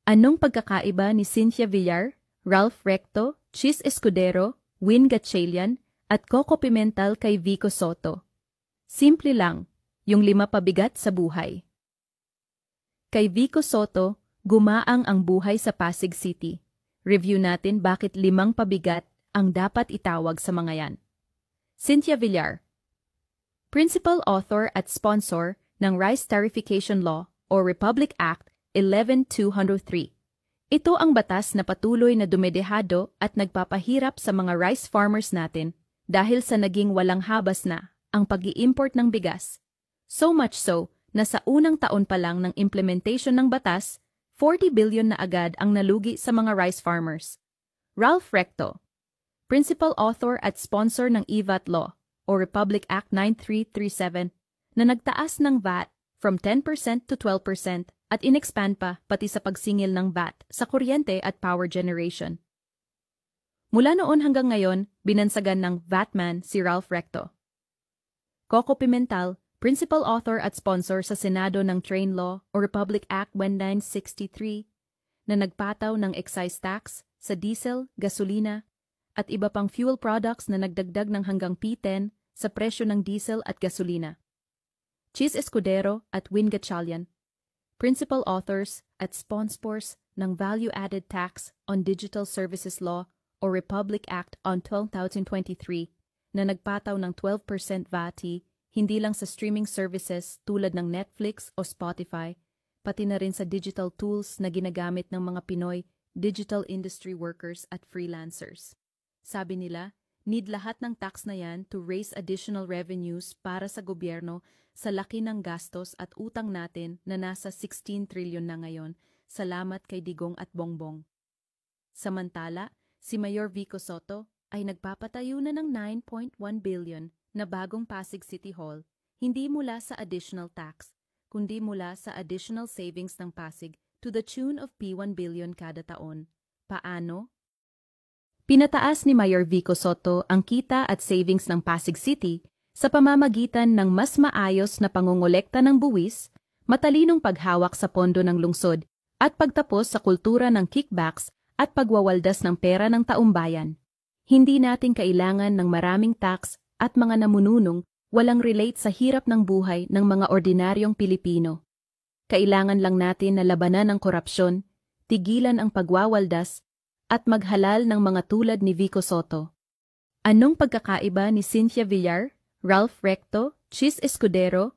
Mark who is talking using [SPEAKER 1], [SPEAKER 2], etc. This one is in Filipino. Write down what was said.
[SPEAKER 1] Anong pagkakaiba ni Cynthia Villar, Ralph Recto, Chis Escudero, Win Gatchalian, at Coco Pimental kay Vico Sotto? Simple lang, yung 5 pabigat sa buhay. Kay Vico Sotto, gumaang ang buhay sa Pasig City. Review natin bakit 5 pabigat ang dapat itawag sa mga yan. Cynthia Villar, Principal Author at Sponsor ng Rice Tariffication Law o Republic Act 11203. Ito ang batas na patuloy na dumedehado at nagpapahirap sa mga rice farmers natin dahil sa naging walang habas na ang pag-i-import ng bigas. So much so na sa unang taon pa lang ng implementation ng batas, 40 billion na agad ang nalugi sa mga rice farmers. Ralph Recto, Principal Author at Sponsor ng EVAT Law o Republic Act 9337 na nagtaas ng VAT from 10% to 12% at inexpand pa pati sa pagsingil ng VAT sa kuryente at power generation. Mula noon hanggang ngayon, binansagan ng VATman si Ralph Recto. Coco Pimental, Principal Author at Sponsor sa Senado ng Train Law o Republic Act 1963 na nagpataw ng excise tax sa diesel, gasolina, at iba pang fuel products na nagdagdag ng hanggang P10 sa presyo ng diesel at gasolina. Chis Escudero at Win Gatchalian, Principal Authors at Sponsors ng Value-Added Tax on Digital Services Law o Republic Act on 2023 na nagpataw ng 12% VAT hindi lang sa streaming services tulad ng Netflix o Spotify, pati na rin sa digital tools na ginagamit ng mga Pinoy digital industry workers at freelancers. Sabi nila, need lahat ng tax na yan to raise additional revenues para sa gobyerno sa laki ng gastos at utang natin na nasa 16 trilyon na ngayon, salamat kay Digong at Bongbong. Samantala, si Mayor Vico Sotto ay nagpapatayo na ng 9.1 billion na bagong Pasig City Hall, hindi mula sa additional tax, kundi mula sa additional savings ng Pasig to the tune of P1 billion kada taon. Paano? Pinataas ni Mayor Vico Sotto ang kita at savings ng Pasig City sa pamamagitan ng mas maayos na pangongolekta ng buwis, matalinong paghawak sa pondo ng lungsod, at pagtapos sa kultura ng kickbacks at pagwawaldas ng pera ng taumbayan. Hindi natin kailangan ng maraming tax at mga namununong walang relate sa hirap ng buhay ng mga ordinaryong Pilipino. Kailangan lang natin na labanan ang korupsyon, tigilan ang pagwawaldas, at maghalal ng mga tulad ni Vico Sotto. Anong pagkakaiba ni Cynthia Villar, Ralph Recto, Chis Escudero,